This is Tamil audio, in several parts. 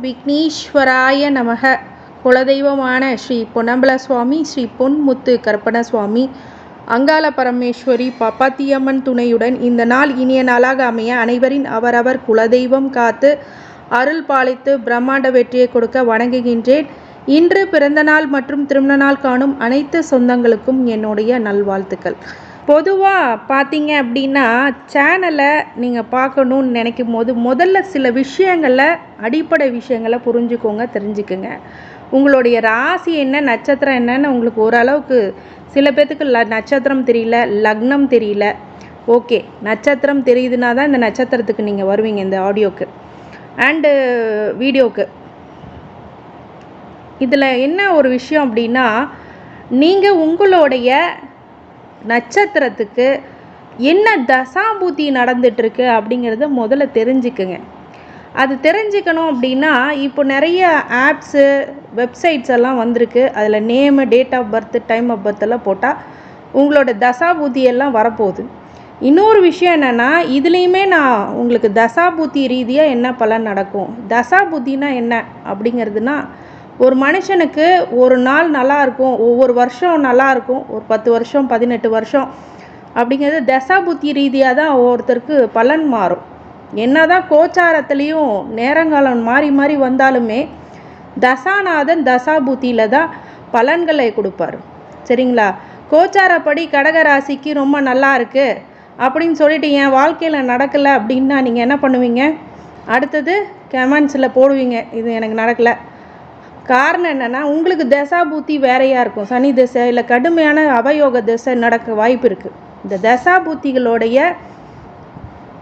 விக்னேஸ்வராய நமக. குலதெய்வமான ஸ்ரீ பொன்னம்பல சுவாமி, ஸ்ரீ பொன்முத்து கருப்பண சுவாமி, அங்காள பரமேஸ்வரி பாப்பாத்தியம்மன் துணையுடன் இந்த நாள் இனிய நாளாக அமைய அனைவரின் அவரவர் குலதெய்வம் காத்து அருள் பாலித்து பிரம்மாண்ட வெற்றியை கொடுக்க வணங்குகின்றேன். இன்று பிறந்தநாள் மற்றும் திருமண நாள் காணும் அனைத்து சொந்தங்களுக்கும் என்னுடைய நல்வாழ்த்துக்கள். பொதுவாக பார்த்தீங்க அப்படின்னா, சேனலை நீங்கள் பார்க்கணுன்னு நினைக்கும் போது முதல்ல சில விஷயங்களை, அடிப்படை விஷயங்களை புரிஞ்சுக்கோங்க, தெரிஞ்சுக்குங்க. உங்களுடைய ராசி என்ன, நட்சத்திரம் என்னன்னு உங்களுக்கு ஓரளவுக்கு சில பேர்த்துக்கு நட்சத்திரம் தெரியல, லக்னம் தெரியல. ஓகே, நட்சத்திரம் தெரியுதுன்னா தான் இந்த நட்சத்திரத்துக்கு நீங்கள் வருவீங்க இந்த ஆடியோக்கு அண்டு வீடியோக்கு. இதில் என்ன ஒரு விஷயம் அப்படின்னா, நீங்கள் உங்களுடைய நட்சத்திரத்துக்கு என்ன தசாபூதி நடந்துட்டுருக்கு அப்படிங்கிறத முதல்ல தெரிஞ்சுக்குங்க. அது தெரிஞ்சுக்கணும் அப்படின்னா, இப்போ நிறைய ஆப்ஸு, வெப்சைட்ஸ் எல்லாம் வந்திருக்கு. அதில் name, date of birth, time of birth எல்லாம் போட்டால் உங்களோட தசாபூதி எல்லாம் வரப்போகுது. இன்னொரு விஷயம் என்னென்னா, இதுலேயுமே நான் உங்களுக்கு தசாபூதி ரீதியாக என்ன பலன் நடக்கும், தசாபூத்தினா என்ன அப்படிங்கிறதுனா, ஒரு மனுஷனுக்கு ஒரு நாள் நல்லாயிருக்கும், ஒவ்வொரு வருஷம் நல்லாயிருக்கும், ஒரு 10 வருஷம் 18 வருஷம் அப்படிங்கிறது தசாபுத்தி ரீதியாக தான் ஒவ்வொருத்தருக்கு பலன் மாறும். என்ன தான் கோச்சாரத்துலேயும் நேரங்காலம் மாறி மாறி வந்தாலுமே தசாநாதன் தசாபுத்தியில் தான் பலன்களை கொடுப்பார். சரிங்களா? கோச்சாரப்படி கடகராசிக்கு ரொம்ப நல்லா இருக்குது அப்படின்னு சொல்லிட்டு என் வாழ்க்கையில் நடக்கலை அப்படின்னா நீங்கள் என்ன பண்ணுவீங்க? அடுத்தது கமெண்ட்ஸில் போடுவீங்க, இது எனக்கு நடக்கலை. காரணம் என்னென்னா, உங்களுக்கு தசாபூத்தி வேறையாக இருக்கும். சனி தசை இல்லை கடுமையான அவயோக தசை நடக்க வாய்ப்பு இருக்குது. இந்த தசாபூத்திகளுடைய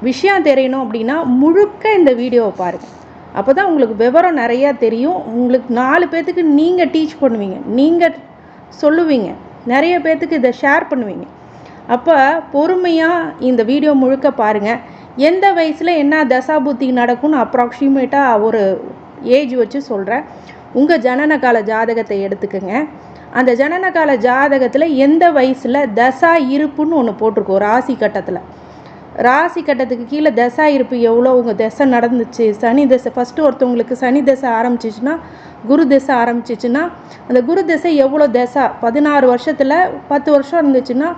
விஷயம் தெரியணும் அப்படின்னா முழுக்க இந்த வீடியோவை பாருங்கள். அப்போ தான் உங்களுக்கு விவரம் நிறையா தெரியும். உங்களுக்கு 4 பேர்த்துக்கு நீங்கள் டீச் பண்ணுவீங்க, நீங்கள் சொல்லுவீங்க, நிறைய பேர்த்துக்கு இதை ஷேர் பண்ணுவீங்க. அப்போ பொறுமையாக இந்த வீடியோ முழுக்க பாருங்கள். எந்த வயசில் என்ன தசாபூத்தி நடக்கும்னு அப்ராக்சிமேட்டாக ஒரு ஏஜ் வச்சு சொல்கிறேன். உங்கள் ஜனனகால ஜாதகத்தை எடுத்துக்கோங்க. அந்த ஜனனகால ஜாதகத்தில் எந்த வயசில் தசா இருப்புன்னு ஒன்று போட்டிருக்கோம். ராசி கட்டத்தில், ராசி கட்டத்துக்கு கீழே தசா இருப்பு எவ்வளோ, உங்கள் தசை நடந்துச்சு, சனி தசை ஃபஸ்ட்டு ஒருத்தவங்களுக்கு சனி தசை ஆரம்பிச்சிச்சுன்னா, குரு தசை ஆரம்பிச்சிச்சுன்னா அந்த குரு தசை எவ்வளோ தசா 16 வருஷத்தில் 10 வருஷம் இருந்துச்சுன்னா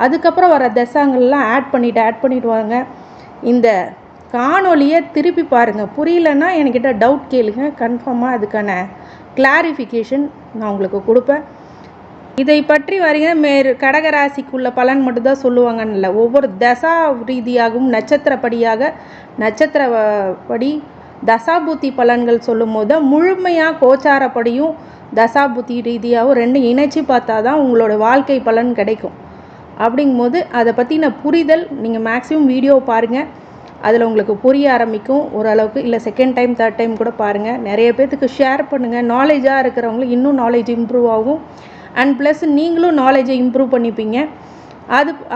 அதுக்கப்புறம் வர தசாங்கள்லாம் ஆட் பண்ணிட்டு வாங்க. இந்த காணொலியை திருப்பி பாருங்கள். புரியலன்னா என்கிட்ட டவுட் கேளுங்க, கன்ஃபார்மாக அதுக்கான கிளாரிஃபிகேஷன் நான் உங்களுக்கு கொடுப்பேன். இதை பற்றி வரீங்க கடகராசிக்குள்ள பலன் மட்டும்தான் சொல்லுவாங்கன்னு இல்லை, ஒவ்வொரு தசா ரீதியாகவும் நட்சத்திரப்படி தசாபூத்தி பலன்கள் சொல்லும் போது தான் முழுமையாக கோச்சாரப்படியும் தசாபூத்தி ரீதியாகவும் ரெண்டும் இணைச்சி பார்த்தா தான் உங்களோட வாழ்க்கை பலன் கிடைக்கும். அப்படிங்கும்போது அதை பற்றின புரிதல் நீங்கள் மேக்ஸிமம் வீடியோ பாருங்கள், அதில் உங்களுக்கு புரிய ஆரம்பிக்கும் ஓரளவுக்கு. இல்லை செகண்ட் டைம் தேர்ட் டைம் கூட பாருங்கள். நிறைய பேர்த்துக்கு ஷேர் பண்ணுங்கள். நாலேஜாக இருக்கிறவங்களுக்கு இன்னும் நாலேஜ் இம்ப்ரூவ் ஆகும். அண்ட் ப்ளஸ் நீங்களும் நாலேஜை இம்ப்ரூவ் பண்ணிப்பீங்க.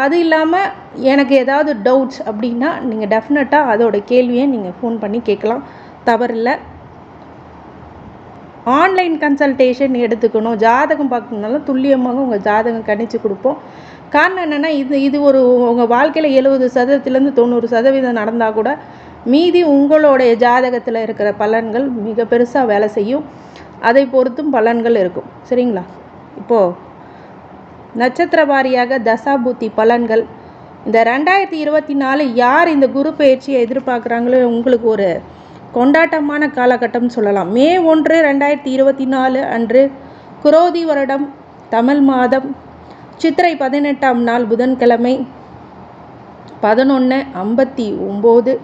அது இல்லாமல் எனக்கு ஏதாவது டவுட்ஸ் அப்படின்னா நீங்கள் டெஃபினட்டாக அதோட கேள்வியை நீங்கள் ஃபோன் பண்ணி கேட்கலாம், தவறில்லை. ஆன்லைன் கன்சல்டேஷன் எடுத்துக்கணும், ஜாதகம் பார்க்கணுன்னாலும் துல்லியமாக உங்கள் ஜாதகம் கணிச்சு கொடுப்போம். காரணம் என்னென்னா, இது ஒரு உங்கள் வாழ்க்கையில் 70% 90% நடந்தால் கூட மீதி உங்களுடைய ஜாதகத்தில் இருக்கிற பலன்கள் மிக பெருசாக வேலை செய்யும். அதை பொறுத்தும் பலன்கள் இருக்கும். சரிங்களா? இப்போது நட்சத்திர வாரியாக தசாபூத்தி பலன்கள் இந்த 2024 யார் இந்த குரு பயிற்சியை எதிர்பார்க்குறாங்களோ உங்களுக்கு ஒரு கொண்டாட்டமான காலகட்டம் சொல்லலாம். May 1, 2024 அன்று குரோதி வருடம் தமிழ் மாதம் சித்திரை 18ஆம் நாள் புதன்கிழமை 11:59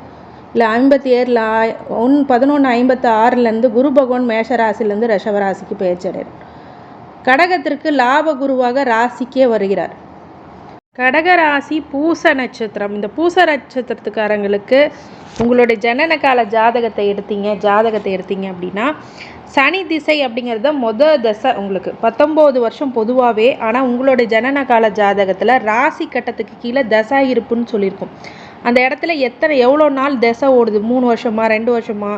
இல்லை 57 11:56 குரு பகவான் மேஷராசிலேருந்து ரிஷபராசிக்கு பெயர்ச்சடைகிறார். கடகத்திற்கு லாப குருவாக ராசிக்கே வருகிறார். கடகராசி பூச நட்சத்திரம். இந்த பூச நட்சத்திரத்துக்காரங்களுக்கு உங்களுடைய ஜனனகால ஜாதகத்தை எடுத்தீங்க அப்படின்னா சனி திசை அப்படிங்கிறது தசை உங்களுக்கு 19 வருஷம் பொதுவாகவே. ஆனால் உங்களுடைய ஜனனகால ஜாதகத்தில் ராசி கட்டத்துக்கு கீழே தசா இருப்புன்னு சொல்லியிருக்கும். அந்த இடத்துல எவ்வளோ நாள் தசை ஓடுது, 3 வருஷமா 2 வருஷமா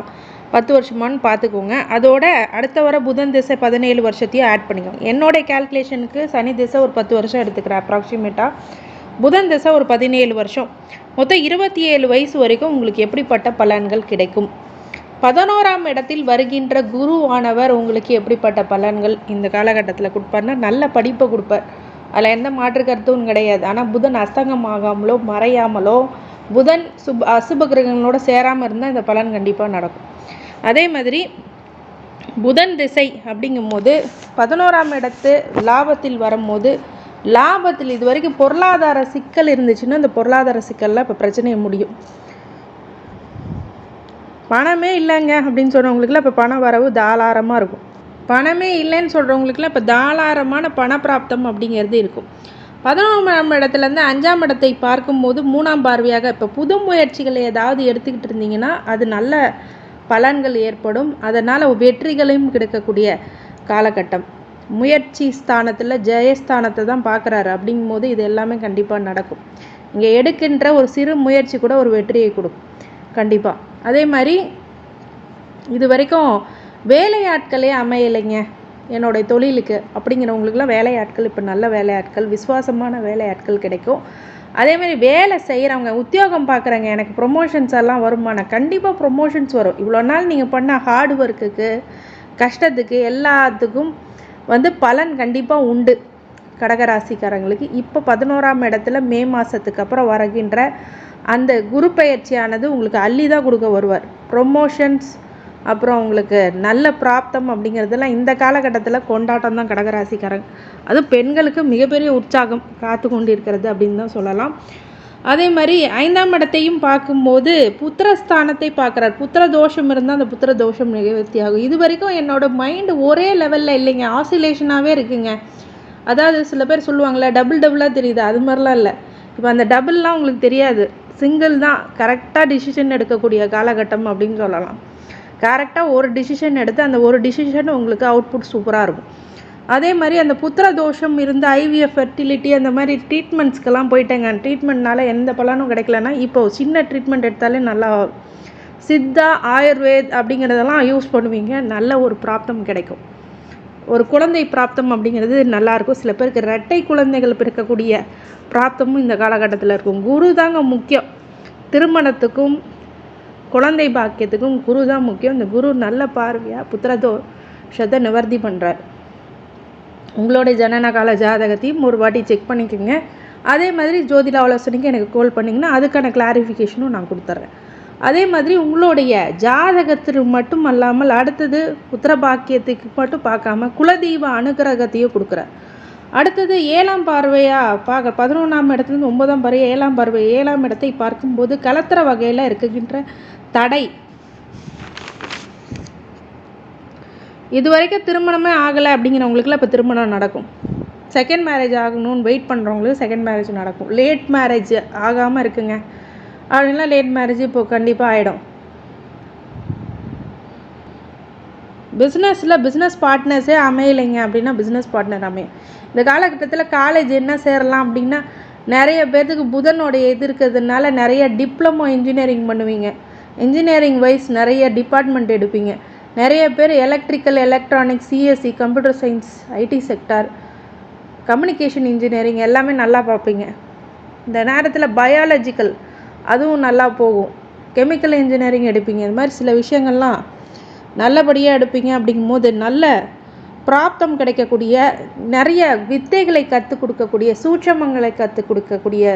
10 வருஷமானு பார்த்துக்கோங்க. அதோட அடுத்த வர புதன் திசை 17 வருஷத்தையும் ஆட் பண்ணிக்கோங்க. என்னோடய கேல்குலேஷனுக்கு சனி திசை ஒரு 10 வருஷம் எடுத்துக்கிறேன் அப்ராக்சிமேட்டாக. புதன் திசை ஒரு 17 வருஷம், மொத்தம் 27 வயசு வரைக்கும் உங்களுக்கு எப்படிப்பட்ட பலன்கள் கிடைக்கும் 11ஆம் இடத்தில் வருகின்ற குருவானவர் உங்களுக்கு எப்படிப்பட்ட பலன்கள் இந்த காலகட்டத்தில் கொடுப்பார்னா நல்ல படிப்பை கொடுப்பார். அதில் எந்த மாற்று கருத்தும் கிடையாது. ஆனால் புதன் அஸ்தங்கமாகாமலோ மறையாமலோ புதன் அசுப கிரகங்களோட சேராமல் இருந்தால் இந்த பலன் கண்டிப்பாக நடக்கும். அதே மாதிரி புதன் திசை அப்படிங்கும்போது 11ஆம் இடத்து லாபத்தில் வரும்போது லாபத்தில் இது வரைக்கும் பொருளாதார சிக்கல் இருந்துச்சுன்னா இந்த பொருளாதார சிக்கலில் இப்போ பிரச்சனையை முடியும். பணமே இல்லைங்க அப்படின்னு சொல்கிறவங்களுக்குலாம் இப்போ பண வரவு தாராளமாக இருக்கும். பணமே இல்லைன்னு சொல்கிறவங்களுக்குலாம் இப்போ தாராளமான பணப்பிராப்தம் அப்படிங்கிறது இருக்கும். 11ஆம் இடத்துலேருந்து 5ஆம் இடத்தை பார்க்கும்போது 3ஆம் பார்வையாக இப்போ புது முயற்சிகளை ஏதாவது எடுத்துக்கிட்டு இருந்தீங்கன்னா அது நல்ல பலன்கள் ஏற்படும். அதனால் வெற்றிகளையும் கிடைக்கக்கூடிய காலகட்டம். முயற்சி ஸ்தானத்தில் ஜெயஸ்தானத்தை தான் பார்க்குறாரு. அப்படிங்கும்போது இது எல்லாமே கண்டிப்பாக நடக்கும். இங்கே எடுக்கின்ற ஒரு சிறு முயற்சி கூட ஒரு வெற்றியை கொடுக்கும் கண்டிப்பாக. அதே மாதிரி இது வரைக்கும் வேலையாட்களே அமையலைங்க என்னுடைய தொழிலுக்கு அப்படிங்கிறவங்களுக்குலாம் வேலையாட்கள் இப்போ நல்ல வேலையாட்கள், விசுவாசமான வேலையாட்கள் கிடைக்கும். அதேமாதிரி வேலை செய்கிறவங்க, உத்தியோகம் பார்க்குறவங்க, எனக்கு ப்ரொமோஷன்ஸ் எல்லாம் வருமானம், கண்டிப்பாக ப்ரொமோஷன்ஸ் வரும். இவ்வளோ நாள் நீங்கள் பண்ண ஹார்ட் ஒர்க்குக்கு, கஷ்டத்துக்கு எல்லாத்துக்கும் பலன் கண்டிப்பாக உண்டு. கடகராசிக்காரங்களுக்கு இப்போ 11ஆம் இடத்துல மே மாதத்துக்கு அப்புறம் வருகின்ற அந்த குரு பயிற்சியானது உங்களுக்கு அள்ளி தான் கொடுக்க வருவார். ப்ரொமோஷன்ஸ் அப்புறம் உங்களுக்கு நல்ல பிராப்தம் அப்படிங்கிறதெல்லாம் இந்த காலகட்டத்தில் கொண்டாட்டம் தான் கடகராசிக்காரங்க. அதுவும் பெண்களுக்கு மிகப்பெரிய உற்சாகம் காத்து கொண்டு இருக்கிறது அப்படின்னு தான் சொல்லலாம். அதே மாதிரி 5ஆம் இடத்தையும் பார்க்கும்போது புத்திரஸ்தானத்தை பார்க்குறார். புத்திர தோஷம் இருந்தால் அந்த புத்திர தோஷம் நிவர்த்தி ஆகும். இது வரைக்கும் என்னோடய மைண்டு ஒரே லெவலில் இல்லைங்க, ஆசிலேஷனாகவே இருக்குங்க. அதாவது சில பேர் சொல்லுவாங்களே டபுளாக தெரியுது, அது மாதிரிலாம் இல்லை. இப்போ அந்த டபுள்லாம் உங்களுக்கு தெரியாது, சிங்கிள் தான். கரெக்டாக டிசிஷன் எடுக்கக்கூடிய காலகட்டம் அப்படின்னு சொல்லலாம். கரெக்டாக ஒரு டிசிஷன் எடுத்து அந்த ஒரு டிசிஷன் உங்களுக்கு அவுட்புட் சூப்பராக இருக்கும். அதே மாதிரி அந்த புத்திர தோஷம் இருந்து ஐவிஎஃப் ஃபெர்டிலிட்டி அந்த மாதிரி ட்ரீட்மெண்ட்ஸ்க்கெல்லாம் போயிட்டேங்க. ட்ரீட்மெண்ட்னால எந்த பலனும் கிடைக்கலன்னா இப்போ சின்ன ட்ரீட்மெண்ட் எடுத்தாலே நல்லா சித்தா ஆயுர்வேத் அப்படிங்கிறதெல்லாம் யூஸ் பண்ணுவீங்க, நல்ல ஒரு பிராப்தம் கிடைக்கும். ஒரு குழந்தை பிராப்தம் அப்படிங்கிறது நல்லாயிருக்கும். சில பேருக்கு இரட்டை குழந்தைகள் பிறக்கக்கூடிய பிராப்தமும் இந்த காலகட்டத்தில் இருக்கும். குரு தாங்க முக்கியம். திருமணத்துக்கும் குழந்தை பாக்கியத்துக்கும் குரு தான் முக்கியம். இந்த குரு நல்ல பார்வையாக புத்திரதோஷத்தை நிவர்த்தி பண்ணுறார். உங்களுடைய ஜனனகால ஜாதகத்தையும் ஒரு வாட்டி செக் பண்ணிக்கோங்க. அதே மாதிரி ஜோதிட ஆலோசனைக்கு எனக்கு கால் பண்ணிங்கன்னா அதுக்கான கிளாரிஃபிகேஷனும் நான் கொடுத்துட்றேன். அதே மாதிரி உங்களுடைய ஜாதகத்திற்கு மட்டும் அல்லாமல் அடுத்தது புத்திர பாக்கியத்துக்கு மட்டும் பார்க்காம குலதெய்வ அனுகிரகத்தையும் கொடுக்குறார். அடுத்தது 7ஆம் பார்வையாக பார்க்க 11ஆம் இடத்துலேருந்து 9ஆம் பார்வை 7ஆம் பார்வை 7ஆம் இடத்தை பார்க்கும்போது கலத்திர வகையில் இருக்கின்ற தடை, இது வரைக்கும் திருமணமே ஆகலை அப்படிங்கிறவங்களுக்குலாம் இப்போ திருமணம் நடக்கும். செகண்ட் மேரேஜ் ஆகணும்னு வெயிட் பண்ணுறவங்களுக்கு செகண்ட் மேரேஜ் நடக்கும். லேட் மேரேஜ் ஆகாமல் இருக்குங்க அப்படின்னா லேட் மேரேஜ் இப்போ கண்டிப்பாக ஆகிடும். பிஸ்னஸ் பார்ட்னர்ஸே அமையலைங்க அப்படின்னா பிஸ்னஸ் பார்ட்னர் அமையும். இந்த காலகட்டத்தில் காலேஜ் என்ன சேரலாம் அப்படின்னா நிறைய பேர்த்துக்கு புதனுடைய இது இருக்கிறதுனால நிறைய டிப்ளமோ இன்ஜினியரிங் பண்ணுவீங்க. இன்ஜினியரிங் வைஸ் நிறைய டிபார்ட்மெண்ட் எடுப்பீங்க. நிறைய பேர் electrical, electronics, CSC, computer science, IT sector, communication engineering எல்லாமே நல்லா பார்ப்பீங்க. இந்த நேரத்தில் பயாலஜிக்கல் அதுவும் நல்லா போகும். கெமிக்கல் இன்ஜினியரிங் எடுப்பீங்க. இது மாதிரி சில விஷயங்கள்லாம் நல்லபடியாக எடுப்பீங்க. அப்படிங்கும்போது நல்ல பிராப்தம் கிடைக்கக்கூடிய, நிறைய வித்தைகளை கற்றுக் கொடுக்கக்கூடிய, சூட்சமங்களை கற்றுக் கொடுக்கக்கூடிய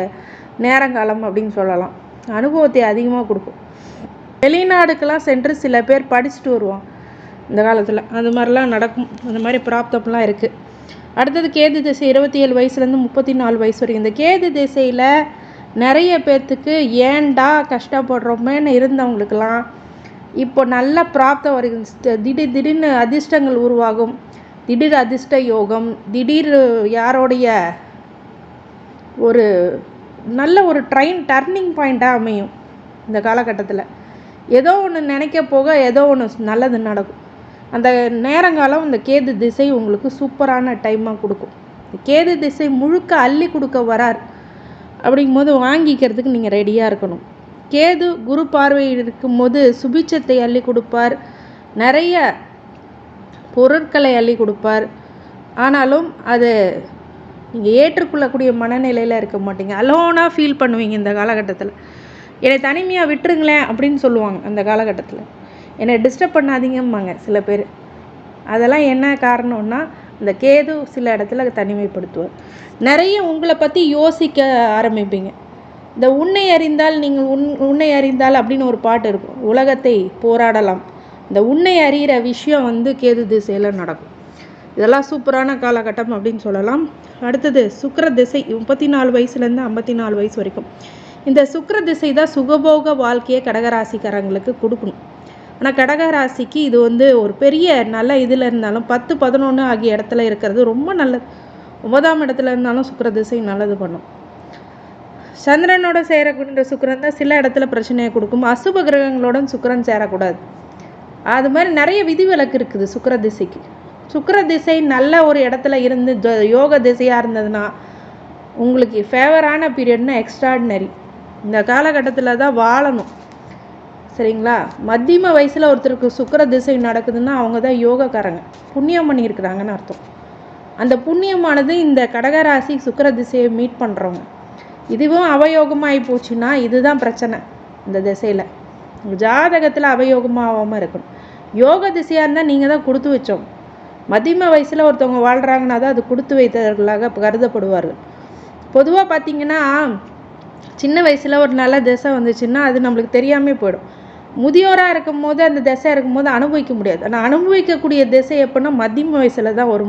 நேரங்காலம் அப்படின்னு சொல்லலாம். அனுபவத்தை அதிகமாக கொடுக்கும். வெளிநாடுக்கெல்லாம் சென்று சில பேர் படிச்சுட்டு வருவாங்க இந்த காலத்தில். அது மாதிரிலாம் நடக்கும். அந்த மாதிரி பிராப்தம்லாம் இருக்குது. அடுத்தது கேது திசை 27 வயசுலேருந்து 34 வயசு வரைக்கும். இந்த கேது திசையில் நிறைய பேர்த்துக்கு ஏன்டா கஷ்டப்படுறோமேன்னு இருந்தவங்களுக்கெல்லாம் இப்போ நல்ல பிராப்தம் வருது. திடீர்னு அதிர்ஷ்டங்கள் உருவாகும். திடீர் அதிர்ஷ்ட யோகம், திடீர் யாரோடைய ஒரு நல்ல ஒரு டர்னிங் பாயிண்ட்டாக அமையும் இந்த காலகட்டத்தில். ஏதோ ஒன்று நினைக்க போக ஏதோ ஒன்று நல்லது நடக்கும். அந்த நேரங்காலம் இந்த கேது திசை உங்களுக்கு சூப்பரான டைமாக கொடுக்கும். கேது திசை முழுக்க அள்ளி கொடுக்க வரார். அப்படிங்கும்போது வாங்கிக்கிறதுக்கு நீங்கள் ரெடியாக இருக்கணும். கேது குரு பார்வை இருக்கும்போது சுபிட்சத்தை அள்ளி கொடுப்பார், நிறைய பொருட்களை அள்ளி கொடுப்பார். ஆனாலும் அது நீங்கள் ஏற்றுக்கொள்ளக்கூடிய மனநிலையில் இருக்க மாட்டீங்க. அலோனாக ஃபீல் பண்ணுவீங்க இந்த காலகட்டத்தில். என்னை தனிமையாக விட்டுருங்களேன் அப்படின்னு சொல்லுவாங்க அந்த காலகட்டத்தில். என்னை டிஸ்டர்ப் பண்ணாதீங்கம்பாங்க சில பேர். அதெல்லாம் என்ன காரணம்னா இந்த கேது சில இடத்துல தனிமைப்படுத்துவார். நிறைய உங்களை பற்றி யோசிக்க ஆரம்பிப்பீங்க. இந்த உன்னை அறிந்தால் நீங்கள் உன்னை அறிந்தால் அப்படின்னு ஒரு பாட்டு இருக்கும். உலகத்தை போராடலாம். இந்த உன்னை அறிகிற விஷயம் கேது திசையில் நடக்கும். இதெல்லாம் சூப்பரான காலகட்டம் அப்படின்னு சொல்லலாம். அடுத்தது சுக்கிர திசை 34 வயசுலேருந்து 54 வயசு வரைக்கும். இந்த சுக்கிர திசை தான் சுகபோக வாழ்க்கையை கடகராசிக்காரங்களுக்கு கொடுக்கணும். ஆனால் கடகராசிக்கு இது ஒரு பெரிய நல்ல இதில் இருந்தாலும் 10, 11 ஆகிய இடத்துல இருக்கிறது ரொம்ப நல்லது. 9ஆம் இடத்துல இருந்தாலும் சுக்கிர திசை நல்லது பண்ணும். சந்திரனோட சேரக்கூடிய சுக்கிரன் தான் சில இடத்துல பிரச்சனையை கொடுக்கும். அசுப கிரகங்களோட சுக்கிரன் சேரக்கூடாது. அது மாதிரி நிறைய விதிவிலக்கு இருக்குது சுக்கிர திசைக்கு. சுக்கிர திசை நல்ல ஒரு இடத்துல இருந்து யோக திசையாக இருந்ததுன்னா உங்களுக்கு ஃபேவரான பீரியட்னா எக்ஸ்ட்ராடினரி. இந்த காலகட்டத்தில் தான் வாழணும், சரிங்களா? மத்தியம வயசில் ஒருத்தருக்கு சுக்கிர திசை நடக்குதுன்னா அவங்க தான் யோகக்காரங்க, புண்ணியம் பண்ணியிருக்கிறாங்கன்னு அர்த்தம். அந்த புண்ணியமானது இந்த கடகராசி சுக்கிர திசையை மீட் பண்ணுறவங்க. இதுவும் அவயோகமாகி போச்சுன்னா இதுதான் பிரச்சனை. இந்த திசையில் ஜாதகத்தில் அவயோகமாகாமல் இருக்கணும். யோக திசையாக இருந்தால் நீங்கள் தான் கொடுத்து வச்சோம். மத்தியம வயசில் ஒருத்தவங்க வாழ்கிறாங்கன்னா தான் அது கொடுத்து வைத்தவர்களாக கருதப்படுவார்கள். பொதுவாக பார்த்திங்கன்னா சின்ன வயசில் ஒரு நல்ல திசை வந்துச்சுன்னா அது நம்மளுக்கு தெரியாமல் போயிடும். முதியோராக இருக்கும் போது அந்த திசை இருக்கும்போது அனுபவிக்க முடியாது. ஆனால் அனுபவிக்கக்கூடிய திசை எப்படின்னா மத்தியம வயசில் தான். ஒரு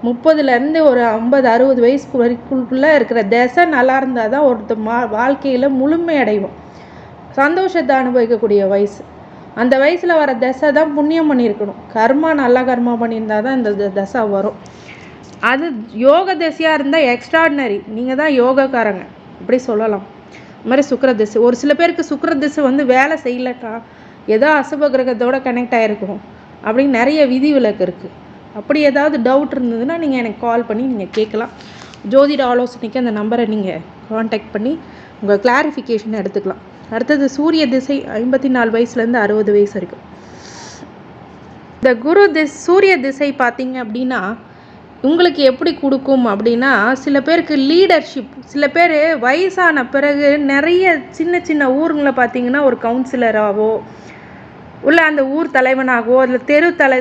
30 ஒரு 50, 60 வயசு வரைக்குள்ளே இருக்கிற திசை நல்லா இருந்தால் தான் ஒருத்தர் வாழ்க்கையில் முழுமை அடைவோம். சந்தோஷத்தை அனுபவிக்கக்கூடிய வயசு. அந்த வயசில் வர தசை தான் புண்ணியம் பண்ணியிருக்கணும். கர்மா நல்லா கர்மா பண்ணியிருந்தால் தான் இந்த தசை வரும். அது யோக திசையாக இருந்தால் எக்ஸ்ட்ராடினரி, நீங்கள் தான் யோகக்காரங்க இப்படி சொல்லலாம். இது மாதிரி சுக்கிர திசை ஒரு சில பேருக்கு சுக்கிர திசை வேலை செய்யலக்கா, ஏதோ அசுப கிரகத்தோடு கனெக்ட் ஆகிருக்கும் அப்படின்னு நிறைய விதிவிலக்கு இருக்குது. அப்படி ஏதாவது டவுட் இருந்ததுன்னா நீங்கள் எனக்கு கால் பண்ணி நீங்கள் கேட்கலாம். ஜோதிட ஆலோசனைக்கு அந்த நம்பரை நீங்கள் காண்டாக்ட் பண்ணி உங்கள் கிளாரிஃபிகேஷனை எடுத்துக்கலாம். அடுத்தது சூரிய திசை 54 வயசுலேருந்து 60 வயசு வரைக்கும். இந்த சூரிய திசை பார்த்தீங்க அப்படின்னா உங்களுக்கு எப்படி கொடுக்கும் அப்படின்னா, சில பேருக்கு லீடர்ஷிப், சில பேர் வயசான பிறகு நிறைய சின்ன சின்ன ஊருங்களை பார்த்தீங்கன்னா ஒரு கவுன்சிலராகவோ இல்லை அந்த ஊர் தலைவனாகவோ இல்லை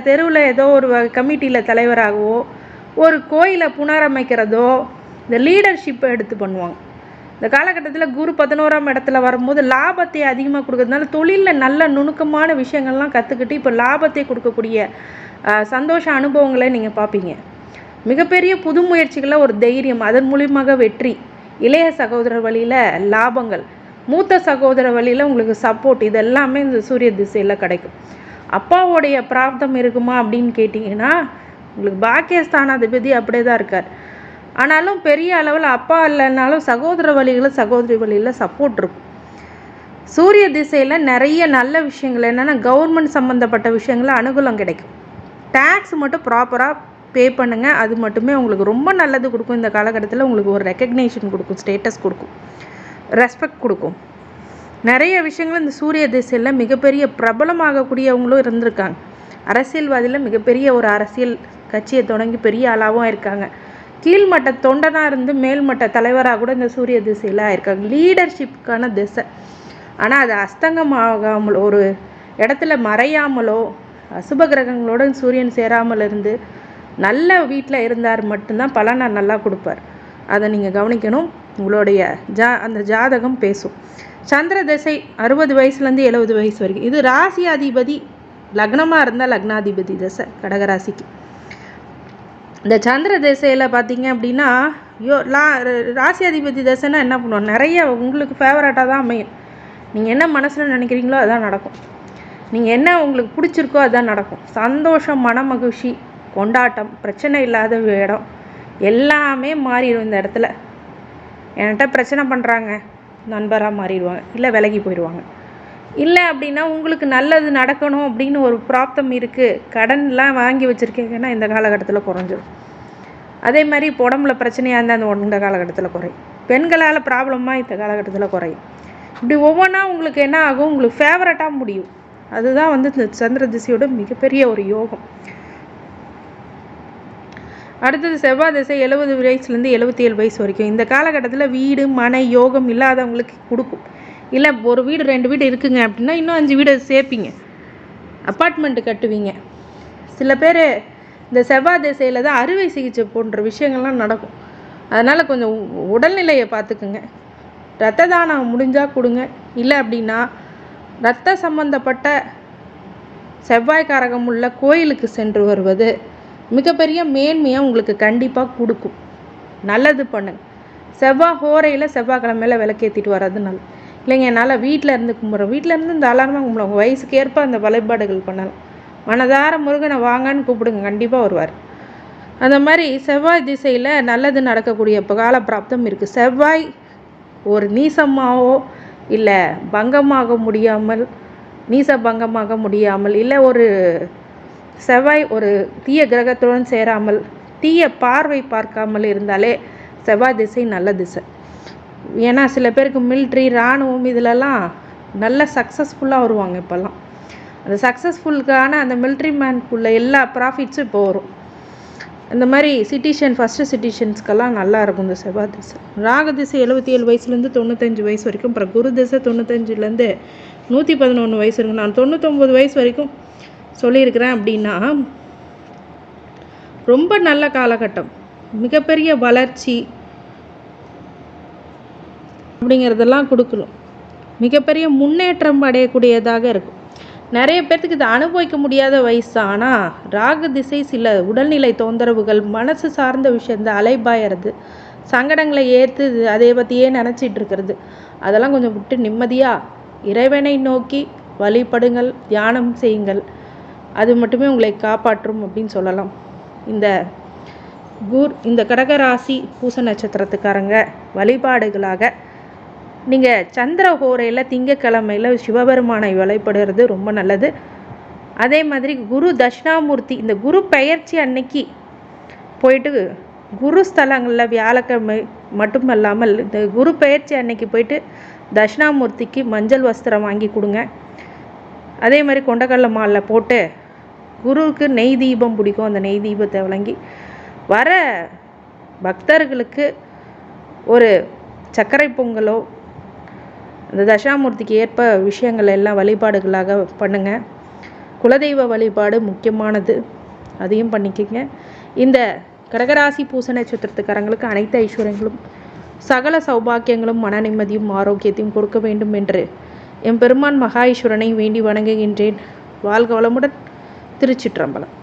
தெருவில் ஏதோ ஒரு கமிட்டியில் தலைவராகவோ ஒரு கோயிலை புனரமைக்கிறதோ இந்த லீடர்ஷிப்பை எடுத்து பண்ணுவாங்க. இந்த காலகட்டத்தில் குரு 11ஆம் இடத்துல வரும்போது லாபத்தை அதிகமாக கொடுக்கறதுனால தொழிலில் நல்ல நுணுக்கமான விஷயங்கள்லாம் கற்றுக்கிட்டு இப்போ லாபத்தை கொடுக்கக்கூடிய சந்தோஷ அனுபவங்களை நீங்கள் பார்ப்பீங்க. மிகப்பெரிய புது முயற்சிகளை ஒரு தைரியம், அதன் மூலியமாக வெற்றி, இளைய சகோதரர் வழியில் லாபங்கள், மூத்த சகோதர வழியில் உங்களுக்கு சப்போர்ட், இது எல்லாமே இந்த சூரிய திசையில் கிடைக்கும். அப்பாவோடைய பிராப்தம் இருக்குமா அப்படின்னு கேட்டிங்கன்னா உங்களுக்கு பாக்கியஸ்தானாதிபதி அப்படியே தான் இருக்கார். ஆனாலும் பெரிய அளவில் அப்பா இல்லைனாலும் சகோதர வழிகளில் சகோதரி வழியில் சப்போர்ட் இருக்கும். சூரிய திசையில் நிறைய நல்ல விஷயங்கள் என்னென்னா கவர்மெண்ட் சம்மந்தப்பட்ட விஷயங்களில் அனுகூலம் கிடைக்கும். டேக்ஸ் மட்டும் ப்ராப்பராக பே பண்ணுங்கள், அது மட்டுமே உங்களுக்கு ரொம்ப நல்லது கொடுக்கும். இந்த காலகட்டத்தில் உங்களுக்கு ஒரு ரெக்கக்னேஷன் கொடுக்கும், ஸ்டேட்டஸ் கொடுக்கும், ரெஸ்பெக்ட் கொடுக்கும். நிறைய விஷயங்கள் இந்த சூரிய திசையில் மிகப்பெரிய பிரபலமாகக்கூடியவங்களும் இருந்திருக்காங்க. அரசியல்வாதியில் மிகப்பெரிய ஒரு அரசியல் கட்சியை தொடங்கி பெரிய ஆளாகவும் இருக்காங்க. கீழ்மட்ட தொண்டனாக இருந்து மேல்மட்ட தலைவராக கூட இந்த சூரிய திசையில் ஆயிருக்காங்க. லீடர்ஷிப்புக்கான திசை. ஆனால் அது அஸ்தங்கமாகாமல் ஒரு இடத்துல மறையாமலோ அசுப கிரகங்களோட சூரியன் சேராமல் இருந்து நல்ல வீட்டில் இருந்தார் மட்டும்தான் பலனை நல்லா கொடுப்பார். அதை நீங்கள் கவனிக்கணும். உங்களுடைய அந்த ஜாதகம் பேசும். சந்திர திசை 60 வயசுலேருந்து 70 வயசு வரைக்கும். இது ராசியாதிபதி லக்னமாக இருந்தால் லக்னாதிபதி திசை கடகராசிக்கு. இந்த சந்திர திசையில் பார்த்தீங்க அப்படின்னா ராசியாதிபதி திசைன்னா என்ன பண்ணுவோம், நிறைய உங்களுக்கு ஃபேவரட்டாக தான் அமையும். நீங்கள் என்ன மனசில் நினைக்கிறீங்களோ அதுதான் நடக்கும். நீங்கள் என்ன உங்களுக்கு பிடிச்சிருக்கோ அதுதான் நடக்கும். சந்தோஷம், மன மகிழ்ச்சி, கொண்டாட்டம், பிரச்சனை இல்லாத இடம் எல்லாமே மாறிடும். இந்த இடத்துல என்கிட்ட பிரச்சனை பண்ணுறாங்க நண்பராக மாறிடுவாங்க, இல்லை விலகி போயிடுவாங்க. இல்லை அப்படின்னா உங்களுக்கு நல்லது நடக்கணும் அப்படின்னு ஒரு பிராப்தம் இருக்குது, கடன்லாம் வாங்கி வச்சுருக்கீங்கன்னா இந்த காலகட்டத்தில் குறைஞ்சிடும். அதே மாதிரி இப்போ உடம்புல பிரச்சனையாக இருந்தால் இந்த காலகட்டத்தில் குறையும். பெண்களால் ப்ராப்ளமாக இந்த காலகட்டத்தில் குறையும். இப்படி ஒவ்வொன்றா உங்களுக்கு என்ன ஆகும், உங்களுக்கு ஃபேவரட்டாக முடியும். அதுதான் இந்த சந்திர திசையோட மிகப்பெரிய ஒரு யோகம். அடுத்தது செவ்வாய் திசை 70 வயசுலேருந்து 77 வயசு வரைக்கும். இந்த காலகட்டத்தில் வீடு மனை யோகம் இல்லாதவங்களுக்கு கொடுக்கும். இல்லை ஒரு வீடு 2 வீடு இருக்குங்க அப்படின்னா இன்னும் 5 வீடு சேர்ப்பீங்க. அப்பார்ட்மெண்ட்டு கட்டுவீங்க. சில பேர் இந்த செவ்வாய் திசையில் தான் அறுவை சிகிச்சை போன்ற விஷயங்கள்லாம் நடக்கும். அதனால் கொஞ்சம் உடல்நிலையை பார்த்துக்குங்க. இரத்த தானம் முடிஞ்சால் கொடுங்க. இல்லை அப்படின்னா இரத்த சம்பந்தப்பட்ட செவ்வாய் காரகம் உள்ள கோயிலுக்கு சென்று வருவது மிகப்பெரிய மேன்மையாக உங்களுக்கு கண்டிப்பாக கொடுக்கும். நல்லது பண்ணுங்க. செவ்வாய் ஹோரையில் செவ்வாய்க்கிழமையில் விளக்கேற்றிட்டு வர்றது நல்லது. இல்லைங்க என்னால் வீட்டில் இருந்து கும்பிட்றோம், வீட்டில் இருந்து இந்த அலாரமாக கும்பிடுவோம். உங்கள் வயசுக்கு ஏற்ப அந்த வழிபாடுகள் பண்ணலாம். மனதார முருகனை வாங்கன்னு கூப்பிடுங்க, கண்டிப்பாக வருவார். அந்த மாதிரி செவ்வாய் திசையில் நல்லது நடக்கக்கூடிய கால பிராப்தம் இருக்குது. செவ்வாய் ஒரு நீசமாகவோ இல்லை பங்கமாக முடியாமல், நீச பங்கமாக முடியாமல், இல்லை ஒரு செவ்வாய் ஒரு தீய கிரகத்துடன் சேராமல் தீய பார்வை பார்க்காமல் இருந்தாலே செவ்வாய் திசை நல்ல திசை. ஏன்னா சில பேருக்கு மிலிட்ரி, இராணுவம் இதிலெல்லாம் நல்ல சக்ஸஸ்ஃபுல்லாக வருவாங்க. இப்போல்லாம் அந்த சக்ஸஸ்ஃபுல்லுக்கான அந்த மிலிட்ரி மேனுக்குள்ள எல்லா ப்ராஃபிட்ஸும் இப்போ வரும். இந்த மாதிரி ஃபஸ்ட்டு சிட்டிஷன்ஸ்க்கெல்லாம் நல்லா இருக்கும் இந்த செவ்வாய் திசை. ராகு திசை 77 வயசுலேருந்து 95 வயசு வரைக்கும், அப்புறம் குரு திசை 95லேருந்து 111 வயசு இருக்கும். நான் 99 வயசு வரைக்கும் சொல்லியிருக்கிறேன். அப்படின்னா ரொம்ப நல்ல காலகட்டம், மிகப்பெரிய வளர்ச்சி அப்படிங்கிறதெல்லாம் கொடுக்கணும். மிகப்பெரிய முன்னேற்றம் அடையக்கூடியதாக இருக்கும். நிறைய பேர்த்துக்கு இதை அனுபவிக்க முடியாத வயசு தான். ஆனால் ராகு திசை சில உடல்நிலை தொந்தரவுகள், மனசு சார்ந்த விஷயம், இந்த அலைபாயறது, சங்கடங்களை ஏற்று அதை பற்றியே நினச்சிட்டு இருக்கிறது, அதெல்லாம் கொஞ்சம் விட்டு நிம்மதியாக இறைவனை நோக்கி வழிபடுங்கள், தியானம் செய்யுங்கள். அது மட்டுமே உங்களை காப்பாற்றும் அப்படின்னு சொல்லலாம். இந்த கடகராசி பூச நட்சத்திரத்துக்காரங்க வழிபாடுகளாக நீங்கள் சந்திர ஹோரையில் திங்கக்கிழமையில் சிவபெருமானை வழிபடுறது ரொம்ப நல்லது. அதே மாதிரி குரு தட்சிணாமூர்த்தி, இந்த குரு பெயர்ச்சி அன்னைக்கு போயிட்டு குரு ஸ்தலங்களில் வியாழக்கிழமை மட்டுமல்லாமல் இந்த குரு பெயர்ச்சி அன்னைக்கு போயிட்டு தட்சிணாமூர்த்திக்கு மஞ்சள் வஸ்திரம் வாங்கி கொடுங்க. அதே மாதிரி கொண்டக்கடலை மாலை போட்டு குருவுக்கு நெய் தீபம் பிடிக்கும், அந்த நெய் தீபத்தை வழங்கி வர பக்தர்களுக்கு ஒரு சர்க்கரை பொங்கலோ அந்த தட்சிணாமூர்த்திக்கு ஏற்ப விஷயங்கள் எல்லாம் வழிபாடுகளாக பண்ணுங்கள். குலதெய்வ வழிபாடு முக்கியமானது, அதையும் பண்ணிக்கங்க. இந்த கடகராசி பூச நட்சத்திரத்துக்காரங்களுக்கு அனைத்து ஐஸ்வர்யங்களும் சகல சௌபாக்கியங்களும் மன நிம்மதியும் ஆரோக்கியத்தையும் கொடுக்க வேண்டும் என்று எம்பெருமான் மகா ஈஸ்வரனை வேண்டி வணங்குகின்றேன். வாழ்க வளமுடன். திருச்சிற்றம்பலம்.